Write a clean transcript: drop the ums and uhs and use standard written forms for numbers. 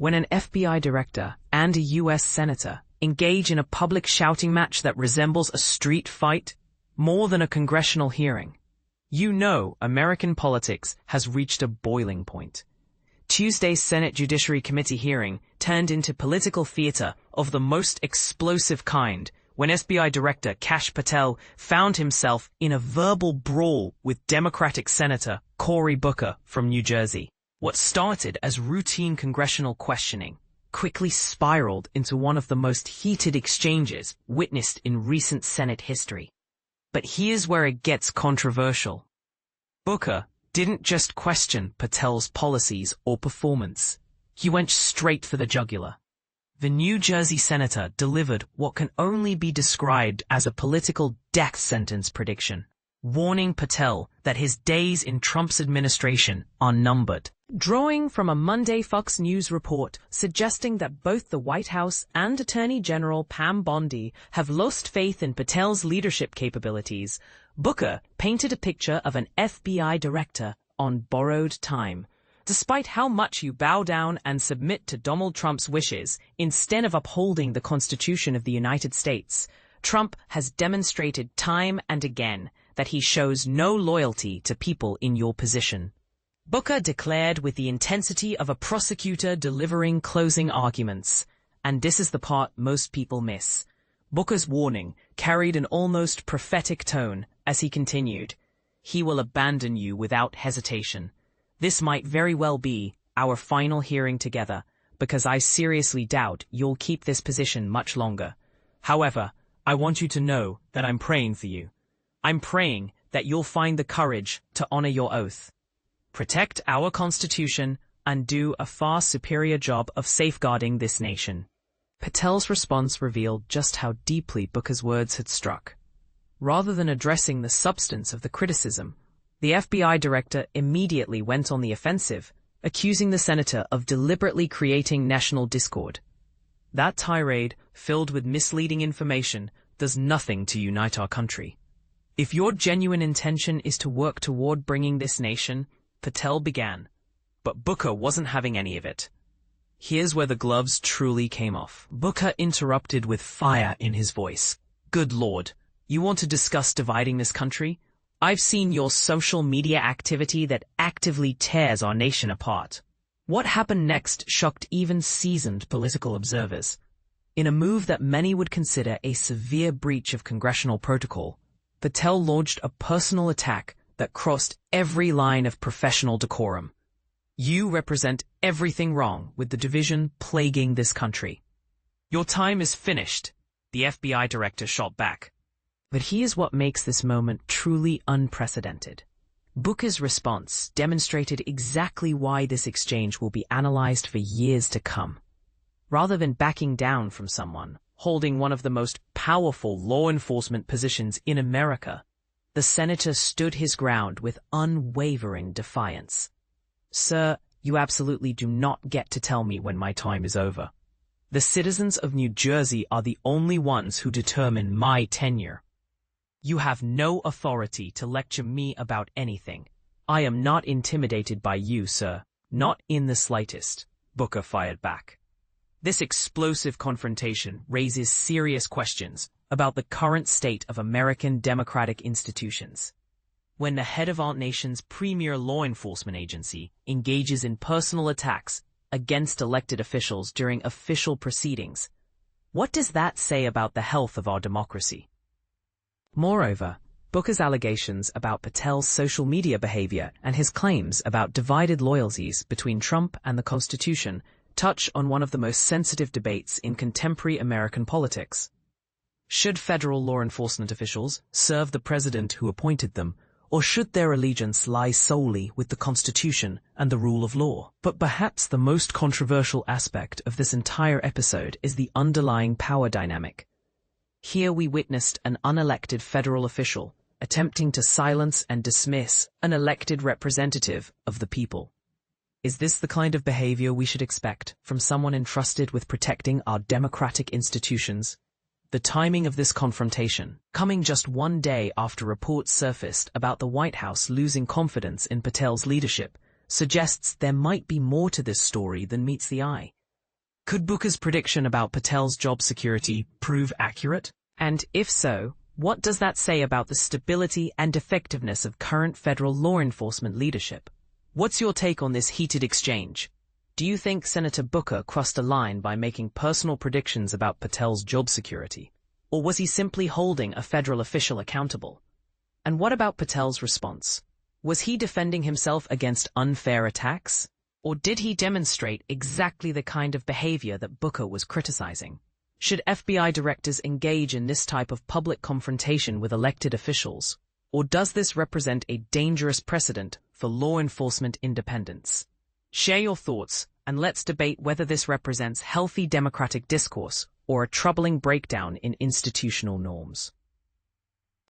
When an FBI director and a U.S. senator engage in a public shouting match that resembles a street fight more than a congressional hearing, you know American politics has reached a boiling point. Tuesday's Senate Judiciary Committee hearing turned into political theater of the most explosive kind when FBI Director Kash Patel found himself in a verbal brawl with Democratic Senator Cory from New Jersey. What started as routine congressional questioning quickly spiraled into one of the most heated exchanges witnessed in recent Senate history. But here's where it gets controversial. Booker didn't just question Patel's policies or performance. He went straight for the jugular. The New Jersey senator delivered what can only be described as a political death sentence prediction, warning Patel that his days in Trump's administration are numbered. Drawing from a Monday Fox News report suggesting that both the White House and Attorney General Pam Bondi have lost faith in Patel's leadership capabilities, Booker painted a picture of an FBI director on borrowed time. Despite how much you bow down and submit to Donald Trump's wishes, instead of upholding the Constitution of the United States, Trump has demonstrated time and again that he shows no loyalty to people in your position. Booker declared with the intensity of a prosecutor delivering closing arguments. And this is the part most people miss. Booker's warning carried an almost prophetic tone as he continued, "He will abandon you without hesitation. This might very well be our final hearing together, because I seriously doubt you'll keep this position much longer. However, I want you to know that I'm praying for you. I'm praying that you'll find the courage to honor your oath, protect our Constitution, and do a far superior job of safeguarding this nation." Patel's response revealed just how deeply Booker's words had struck. Rather than addressing the substance of the criticism, the FBI director immediately went on the offensive, accusing the senator of deliberately creating national discord. That tirade, filled with misleading information, does nothing to unite our country. If your genuine intention is to work toward bringing this nation, Patel began, but Booker wasn't having any of it. Here's where the gloves truly came off. Booker interrupted with fire in his voice. "Good Lord, you want to discuss dividing this country? I've seen your social media activity that actively tears our nation apart." What happened next shocked even seasoned political observers. In a move that many would consider a severe breach of congressional protocol, Patel launched a personal attack that crossed every line of professional decorum. "You represent everything wrong with the division plaguing this country. Your time is finished," the FBI director shot back. But here's what makes this moment truly unprecedented. Booker's response demonstrated exactly why this exchange will be analyzed for years to come. Rather than backing down from someone holding one of the most powerful law enforcement positions in America, the senator stood his ground with unwavering defiance. "Sir, you absolutely do not get to tell me when my time is over. The citizens of New Jersey are the only ones who determine my tenure. You have no authority to lecture me about anything. I am not intimidated by you, sir, not in the slightest," Booker fired back. This explosive confrontation raises serious questions about the current state of American democratic institutions. When the head of our nation's premier law enforcement agency engages in personal attacks against elected officials during official proceedings, what does that say about the health of our democracy? Moreover, Booker's allegations about Patel's social media behavior and his claims about divided loyalties between Trump and the Constitution touch on one of the most sensitive debates in contemporary American politics. Should federal law enforcement officials serve the president who appointed them, or should their allegiance lie solely with the Constitution and the rule of law? But perhaps the most controversial aspect of this entire episode is the underlying power dynamic. Here we witnessed an unelected federal official attempting to silence and dismiss an elected representative of the people. Is this the kind of behavior we should expect from someone entrusted with protecting our democratic institutions? The timing of this confrontation, coming just one day after reports surfaced about the White House losing confidence in Patel's leadership, suggests there might be more to this story than meets the eye. Could Booker's prediction about Patel's job security prove accurate? And if so, what does that say about the stability and effectiveness of current federal law enforcement leadership? What's your take on this heated exchange? Do you think Senator Booker crossed a line by making personal predictions about Patel's job security? Or was he simply holding a federal official accountable? And what about Patel's response? Was he defending himself against unfair attacks? Or did he demonstrate exactly the kind of behavior that Booker was criticizing? Should FBI directors engage in this type of public confrontation with elected officials? Or does this represent a dangerous precedent for law enforcement independence? Share your thoughts, and let's debate whether this represents healthy democratic discourse or a troubling breakdown in institutional norms.